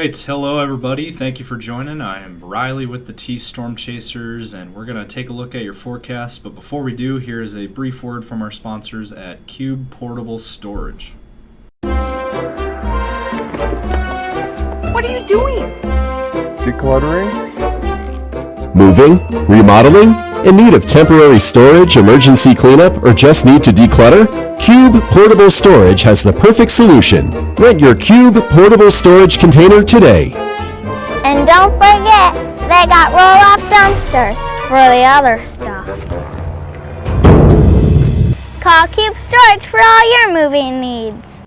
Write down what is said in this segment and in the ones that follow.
right, hello everybody. Thank you for joining. I am Riley with the T Storm Chasers, and we're going to take a look at your forecast. But before we do, here is a brief word from our sponsors at Cube Portable Storage. What are you doing? Decluttering? Moving? Remodeling? In need of temporary storage, emergency cleanup, or just need to declutter? Cube Portable Storage has the perfect solution. Rent your Cube Portable Storage container today. And don't forget, they got roll-off dumpsters for the other stuff. Call Cube Storage for all your moving needs.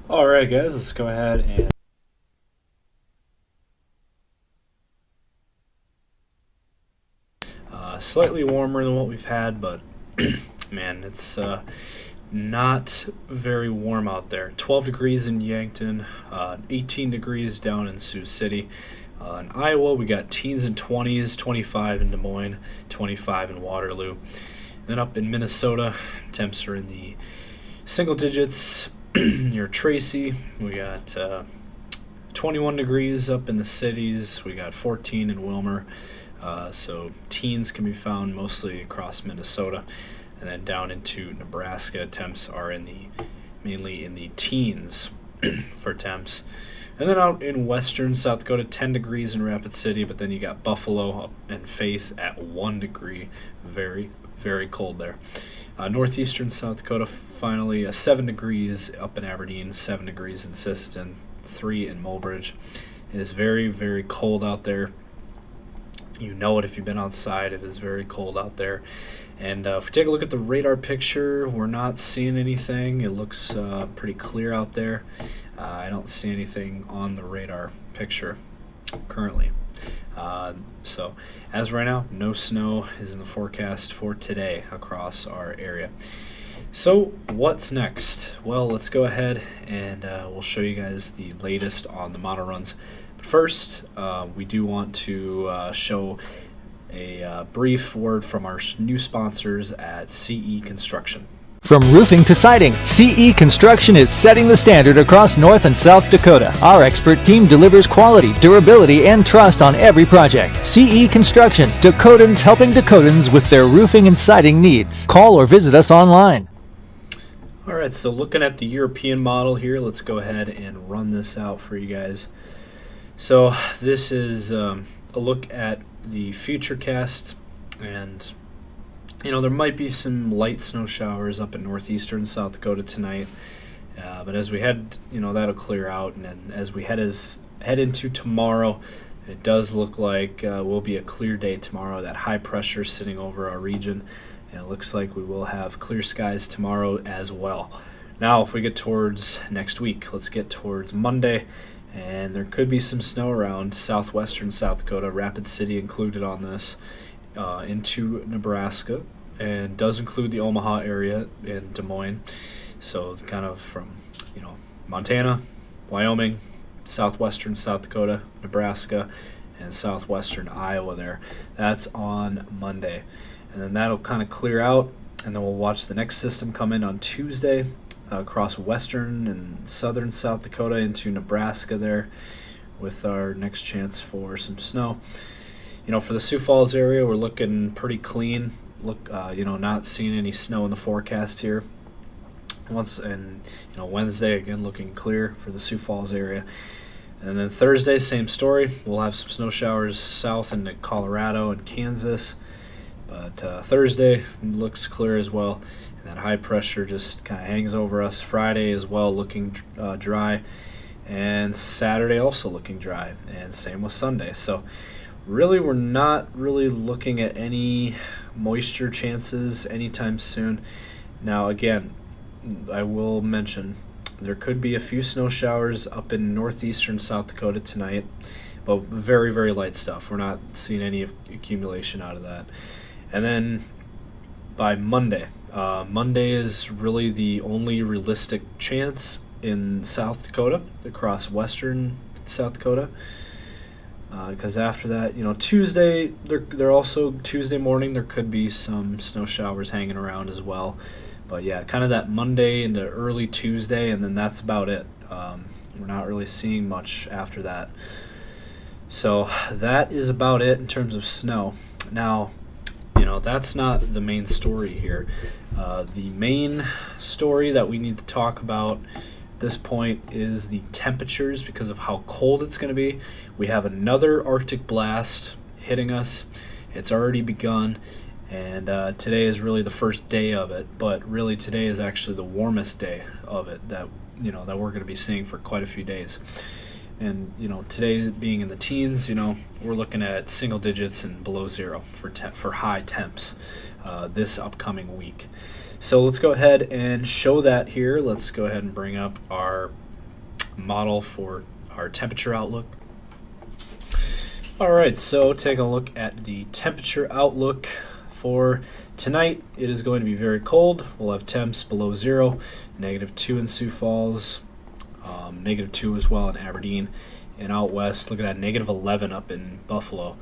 Alright guys, let's go ahead and slightly warmer than what we've had, but man, it's not very warm out there. 12 degrees in Yankton, 18 degrees down in Sioux City. In Iowa, we got teens and 20s, 25 in Des Moines, 25 in Waterloo. Then up in Minnesota, temps are in the single digits. Near Tracy, we got 21 degrees up in the cities. We got 14 in Wilmer. So teens can be found mostly across Minnesota, and then down into Nebraska, temps are mainly in the teens for temps. And then out in western South Dakota, 10 degrees in Rapid City, but then you got Buffalo and Faith at 1 degree. Very, very cold there. Northeastern South Dakota, finally 7 degrees up in Aberdeen, 7 degrees in Sisseton, 3 in Mulbridge. It is very, very cold out there. You know it if you've been outside. It is very cold out there. And if we take a look at the radar picture, we're not seeing anything. It looks pretty clear out there. I don't see anything on the radar picture currently. So as of right now, no snow is in the forecast for today across our area. So what's next? Well, let's go ahead and we'll show you guys the latest on the model runs. But first, we do want to show a brief word from our new sponsors at CE Construction. From roofing to siding, CE Construction is setting the standard across North and South Dakota. Our expert team delivers quality, durability, and trust on every project. CE Construction, Dakotans helping Dakotans with their roofing and siding needs. Call or visit us online. Alright, so looking at the European model here, let's go ahead and run this out for you guys. So this is a look at the Futurecast, and you know, there might be some light snow showers up in northeastern South Dakota tonight, but as we head, you know, that'll clear out, and then as we head into tomorrow, it does look like will be a clear day tomorrow. That high pressure sitting over our region, and it looks like we will have clear skies tomorrow as well. Now, if we get towards next week, let's get towards Monday, and there could be some snow around southwestern South Dakota, Rapid City included on this. Into Nebraska, and does include the Omaha area in Des Moines, so it's kind of from, you know, Montana, Wyoming, southwestern South Dakota, Nebraska, and southwestern Iowa there. That's on Monday, and then that'll kind of clear out, and then we'll watch the next system come in on Tuesday across western and southern South Dakota into Nebraska there, with our next chance for some snow. You know, for the Sioux Falls area, we're looking pretty clean. You know, not seeing any snow in the forecast here. Wednesday again looking clear for the Sioux Falls area. And then Thursday, same story. We'll have some snow showers south into Colorado and Kansas. But Thursday looks clear as well. And that high pressure just kind of hangs over us. Friday as well, looking dry. And Saturday also looking dry. And same with Sunday. So really, we're not really looking at any moisture chances anytime soon. Now, again, I will mention there could be a few snow showers up in northeastern South Dakota tonight, but very, very light stuff. We're not seeing any accumulation out of that. And then by Monday, Monday is really the only realistic chance in South Dakota, across western South Dakota. Because after that, you know, Tuesday, they're also Tuesday morning, there could be some snow showers hanging around as well. But yeah, kind of that Monday into early Tuesday, and then that's about it. We're not really seeing much after that. So that is about it in terms of snow. Now, that's not the main story here. The main story that we need to talk about at this point is the temperatures because of how cold it's going to be. We have another Arctic blast hitting us. It's already begun, and today is really the first day of it, but really today is actually the warmest day of it that we're going to be seeing for quite a few days. And today being in the teens, we're looking at single digits and below zero for high temps this upcoming week. So let's go ahead and show that here. Let's go ahead and bring up our model for our temperature outlook. All right, so take a look at the temperature outlook for tonight. It is going to be very cold. We'll have temps below zero, -2 in Sioux Falls, -2 as well in Aberdeen, and out west, look at that, -11 up in Buffalo.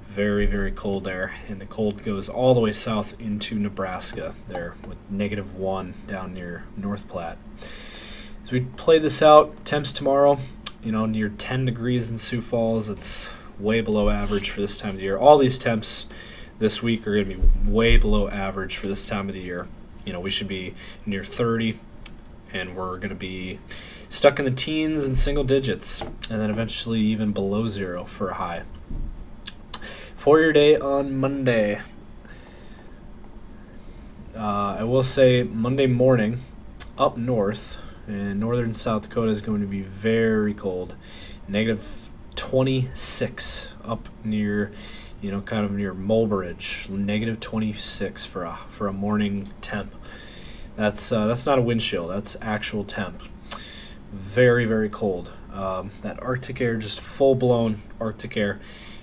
Very, very cold there, and the cold goes all the way south into Nebraska there with -1 down near North Platte. As we play this out, temps tomorrow, near 10 degrees in Sioux Falls. It's way below average for this time of the year. All these temps this week are going to be way below average for this time of the year. We should be near 30, and we're going to be stuck in the teens and single digits, and then eventually even below zero for a high. For your day on Monday, I will say Monday morning up north in northern South Dakota is going to be very cold, -26 up near, kind of near Mulbridge, -26 for a morning temp. That's not a wind chill, that's actual temp. Very, very cold. That Arctic air, just full-blown Arctic air.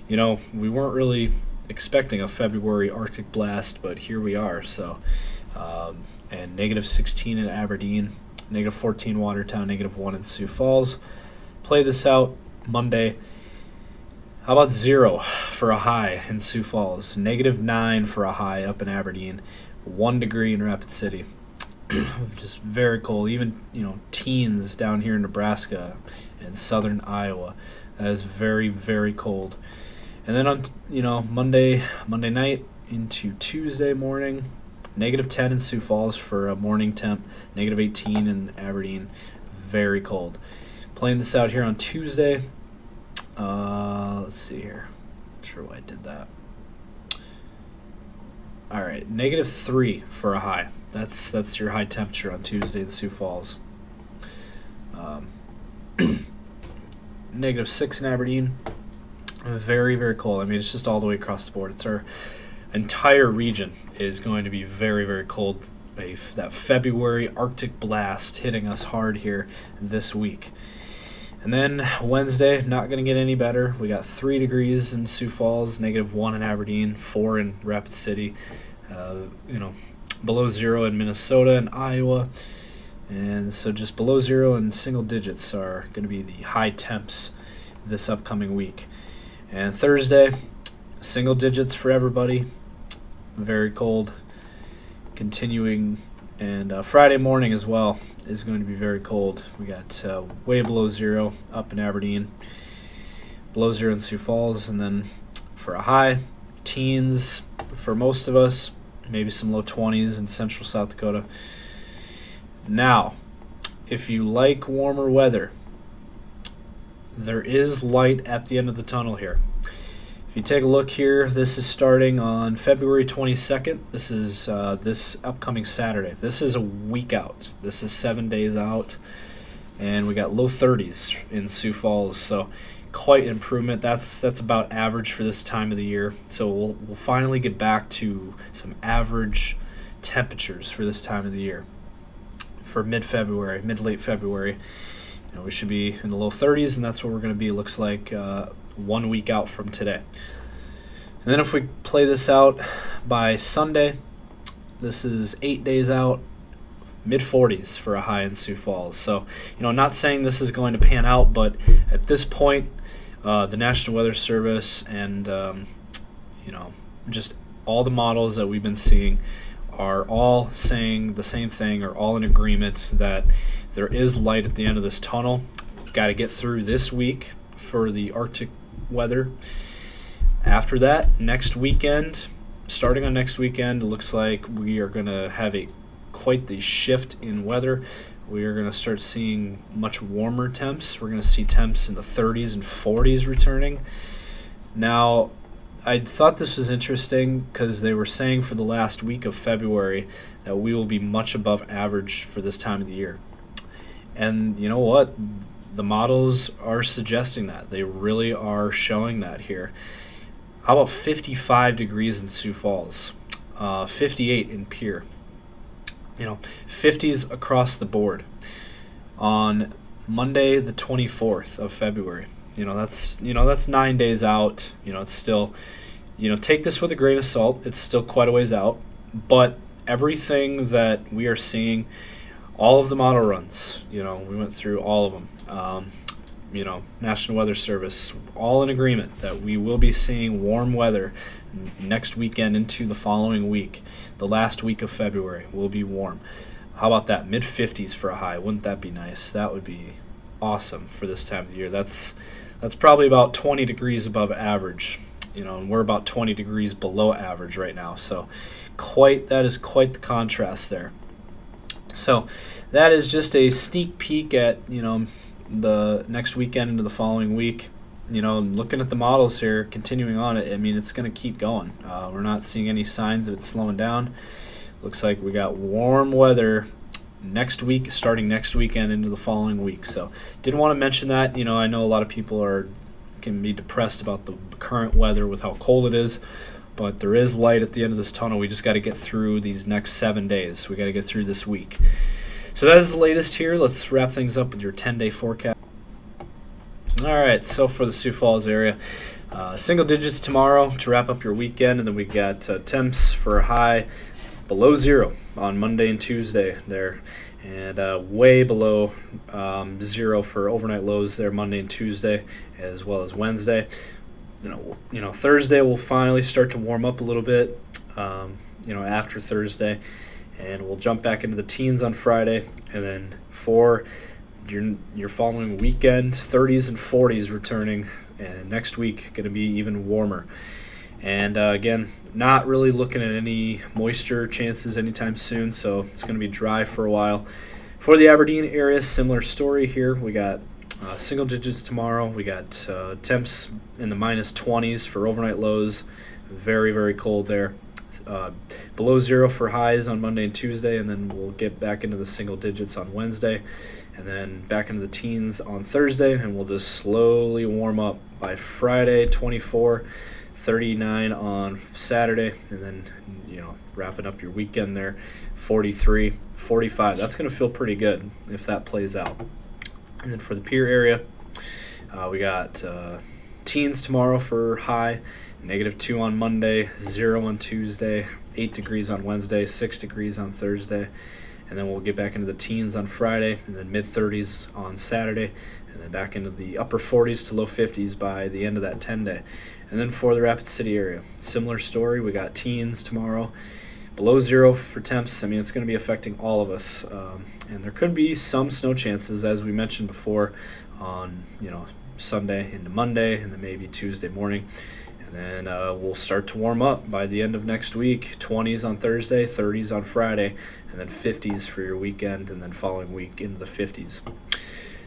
We weren't really expecting a February Arctic blast, but here we are. So, and -16 in Aberdeen, -14 Watertown, -1 in Sioux Falls. Play this out Monday. How about 0 for a high in Sioux Falls? -9 for a high up in Aberdeen. 1 degree in Rapid City. Just very cold. Even teens down here in Nebraska and southern Iowa. That is very, very cold. And then on Monday night into Tuesday morning, -10 in Sioux Falls for a morning temp, -18 in Aberdeen. Very cold. Playing this out here on Tuesday. Let's see here. Not sure why I did that. All right, -3 for a high. That's your high temperature on Tuesday in Sioux Falls. -6 in Aberdeen. Very, very cold. I mean, it's just all the way across the board. It's our entire region is going to be very, very cold. That February Arctic blast hitting us hard here this week. And then Wednesday, not going to get any better. We got 3 degrees in Sioux Falls, -1 in Aberdeen, 4 in Rapid City, below 0 in Minnesota and Iowa. And so just below 0 and single digits are going to be the high temps this upcoming week. And Thursday, single digits for everybody. Very cold. Continuing. And Friday morning as well is going to be very cold. We got way below 0 up in Aberdeen, below 0 in Sioux Falls, and then for a high, teens for most of us, maybe some low 20s in central South Dakota. Now, if you like warmer weather, there is light at the end of the tunnel here. If you take a look here, this is starting on February 22nd. This is this upcoming Saturday. This is a week out. This is 7 days out. And we got low 30s in Sioux Falls. So quite an improvement. That's about average for this time of the year. So we'll finally get back to some average temperatures for this time of the year. For mid-February, mid-late February, we should be in the low 30s, and that's where we're going to be, looks like, 1 week out from today. And then if we play this out by Sunday, this is 8 days out, mid-40s for a high in Sioux Falls. So, not saying this is going to pan out, but at this point, the National Weather Service and, just all the models that we've been seeing are all saying the same thing, are all in agreement that there is light at the end of this tunnel. got to get through this week for the Arctic weather. After that, next weekend, starting on next weekend, it looks like we are going to have quite the shift in weather. We are going to start seeing much warmer temps. We're going to see temps in the 30s and 40s returning. Now, I thought this was interesting because they were saying for the last week of February that we will be much above average for this time of the year. And you know what? The models are suggesting that. They really are showing that here. How about 55 degrees in Sioux Falls, 58 in Pierre? 50s across the board on Monday the 24th of February. That's 9 days out. It's still, take this with a grain of salt. It's still quite a ways out, but everything that we are seeing, all of the model runs, we went through all of them. National Weather Service, all in agreement that we will be seeing warm weather next weekend into the following week. The last week of February will be warm. How about that? Mid-50s for a high. Wouldn't that be nice? That would be awesome for this time of the year. That's probably about 20 degrees above average, and we're about 20 degrees below average right now. So that is quite the contrast there. So that is just a sneak peek at, the next weekend into the following week. Looking at the models here, continuing on it, it's going to keep going. We're not seeing any signs of it slowing down. Looks like we got warm weather next week, starting next weekend into the following week. So didn't want to mention that. I know a lot of people can be depressed about the current weather with how cold it is, but there is light at the end of this tunnel. We just got to get through these next 7 days. We got to get through this week. So that is the latest here. Let's wrap things up with your 10-day forecast. All right, so for the Sioux Falls area, single digits tomorrow to wrap up your weekend, and then we got temps for a high below 0 on Monday and Tuesday there, and way below 0 for overnight lows there Monday and Tuesday, as well as Wednesday. Thursday will finally start to warm up a little bit, after Thursday, and we'll jump back into the teens on Friday, and then for your following weekend, 30s and 40s returning, and next week going to be even warmer. And again, not really looking at any moisture chances anytime soon, so it's going to be dry for a while. For the Aberdeen area, similar story here. We got single digits tomorrow. We got temps in the minus 20s for overnight lows. Very, very cold there. Below 0 for highs on Monday and Tuesday, and then we'll get back into the single digits on Wednesday, and then back into the teens on Thursday, and we'll just slowly warm up by Friday, 24, 39 on Saturday, and then, wrapping up your weekend there, 43, 45. That's going to feel pretty good if that plays out. And then for the Pierre area, we got teens tomorrow for high, -2 on Monday, 0 on Tuesday, 8 degrees on Wednesday, 6 degrees on Thursday, and then we'll get back into the teens on Friday, and then mid-30s on Saturday, and then back into the upper 40s to low 50s by the end of that 10-day. And then for the Rapid City area, similar story. We got teens tomorrow, below 0 for temps. It's going to be affecting all of us, and there could be some snow chances, as we mentioned before, on Sunday into Monday, and then maybe Tuesday morning. And then we'll start to warm up by the end of next week. 20s on Thursday, 30s on Friday, and then 50s for your weekend, and then following week into the 50s.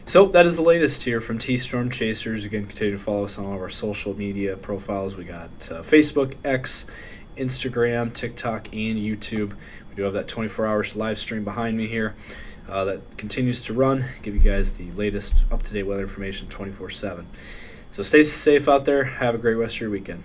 So that is the latest here from T-Storm Chasers. Again, continue to follow us on all of our social media profiles. We got Facebook, X, Instagram, TikTok, and YouTube. We do have that 24-hour live stream behind me here that continues to run. Give you guys the latest up-to-date weather information 24/7. So stay safe out there. Have a great rest of your weekend.